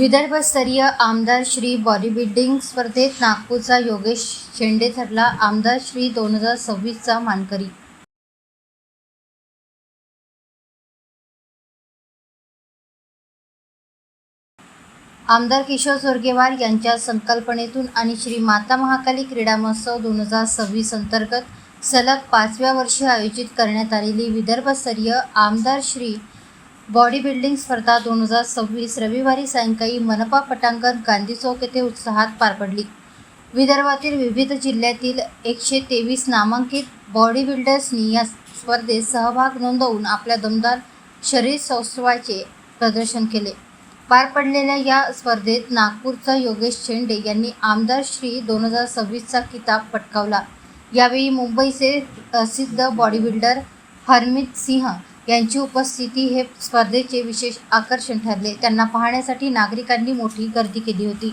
विदर्भस्तरीय आमदार श्री बॉडीबिल्डिंग स्पर्धेत नागपूरचा योगेश शेंडे ठरला आमदार श्री 2026चा मानकरी। आमदार किशोर जोरगेवार यांच्या संकल्पनेतून आणि श्री माता महाकाली क्रीडा महोत्सव 2026 अंतर्गत सलग 5व्या वर्षी आयोजित करण्यात आलेली विदर्भस्तरीय आमदार श्री बॉडी बिल्डिंग स्पर्धा 2026 रविवारी सायंकाळी मनपा पटांगण गांधी चौक येथे उत्साहात पार पडली। विदर्भातील विविध जिल्ह्यातील 123 नामांकित बॉडी बिल्डर्सनी या स्पर्धेत सहभाग नोंदवून आपल्या दमदार शरीर सौष्ठवाचे प्रदर्शन केले। पार पडलेल्या या स्पर्धेत नागपूरचा योगेश शेंडे यांनी आमदार श्री 2026चा किताब पटकावला। यावेळी मुंबईचे प्रसिद्ध बॉडी बिल्डर हरमीत सिंह यांची उपस्थिती हे स्पर्धेचे विशेष आकर्षण ठरले। त्यांना पाहण्यासाठी नागरिकांनी मोठी गर्दी केली होती।